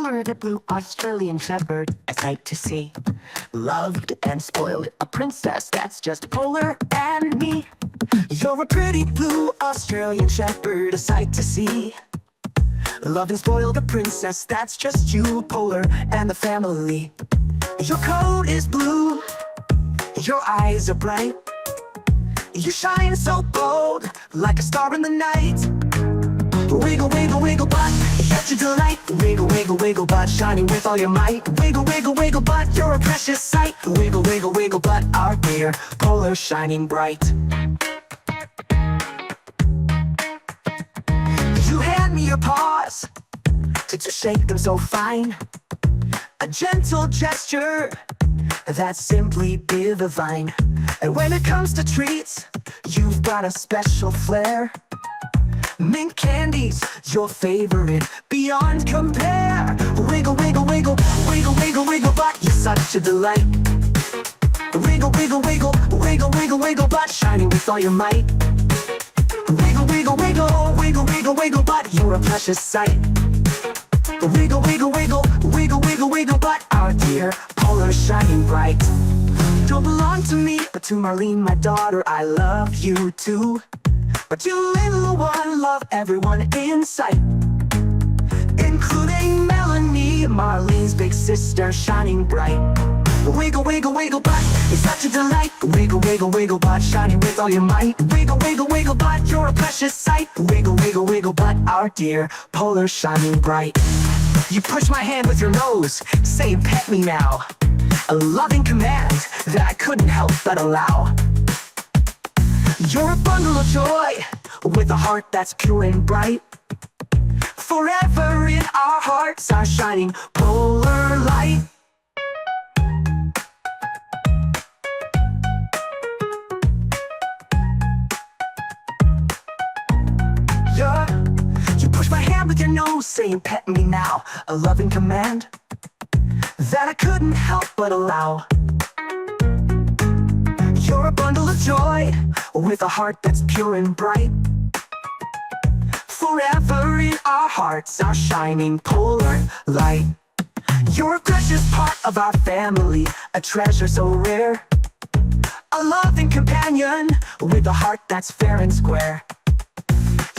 Polar the blue Australian shepherd, a sight to see. Loved and spoiled, a princess that's just Polar and me. You're a pretty blue Australian shepherd, a sight to see. Loved and spoiled, a princess that's just you, Polar and the family. Your coat is blue, your eyes are bright. You shine so bold, like a star in the night. Wiggle, wiggle, wiggle butt, such a delight. Wiggle, wiggle, wiggle butt, shining with all your might. Wiggle, wiggle, wiggle butt, you're a precious sight. Wiggle, wiggle, wiggle butt, our dear Polar shining bright. You hand me your paws to shake them so fine. A gentle gesture that's simply divine. And when it comes to treats, you've got a special flair. Mint candy's your favorite, beyond compare. Wiggle, wiggle, wiggle, wiggle, wiggle, wiggle butt, you're such a delight. Wiggle, wiggle, wiggle, wiggle, wiggle, wiggle butt, shining with all your might. Wiggle, wiggle, wiggle, wiggle, wiggle, wiggle butt, you're a precious sight. Wiggle, wiggle, wiggle, wiggle, wiggle, wiggle butt, our dear Polar shining bright. Don't belong to me, but to Marlene, my daughter, I love you too. But you little one, love everyone in sight, including Melanie, Marlene's big sister, shining bright. Wiggle, wiggle, wiggle butt, it's such a delight. Wiggle, wiggle, wiggle butt, shining with all your might. Wiggle, wiggle, wiggle butt, you're a precious sight. Wiggle, wiggle, wiggle butt, our dear Polar shining bright. You push my hand with your nose, say pet me now. A loving command that I couldn't help but allow. You're a bundle of joy, with a heart that's pure and bright. Forever in our hearts, our shining Polar light. You push my hand with your nose, saying pet me now. A loving command that I couldn't help but allow. You're a bundle of joy, with a heart that's pure and bright. Forever in our hearts, our shining Polar light. You're a precious part of our family, a treasure so rare. A loving companion, with a heart that's fair and square.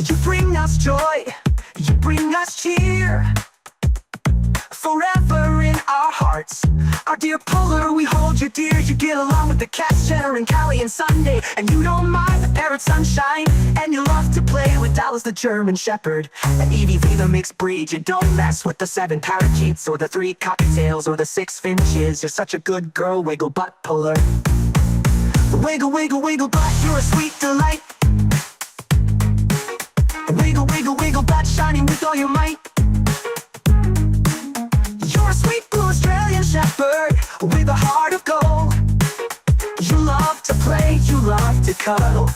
You bring us joy, you bring us cheer. Forever in our hearts, our dear Polar, we hold you dear. You get along with the cats, Cheddar and Callie and Sunday. And you don't mind the parrot Sunshine. And you love to play with Dallas the German Shepherd and EVV the mixed breed. You don't mess with the 7 parakeets or the 3 cocktails or the 6 finches. You're such a good girl, wiggle butt Polar. Wiggle, wiggle, wiggle butt, you're a sweet delight. Wiggle, wiggle, wiggle butt, shining with all your might. You're a sweet blue Australian shepherd, with a heart of gold. You love to play, you love to cuddle.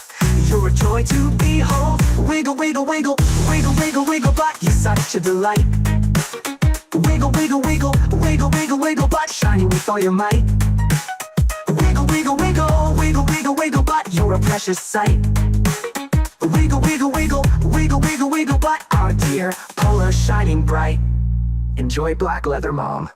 You're a joy to behold. Wiggle, wiggle, wiggle, wiggle, wiggle, wiggle butt, you're such a delight. Wiggle, wiggle, wiggle, wiggle, wiggle, wiggle butt, shining with all your might. Wiggle, wiggle, wiggle, wiggle, wiggle, wiggle butt, you're a precious sight. Wiggle, wiggle, wiggle, wiggle, wiggle, wiggle butt, our dear Polar shining bright. Enjoy black leather, Mom.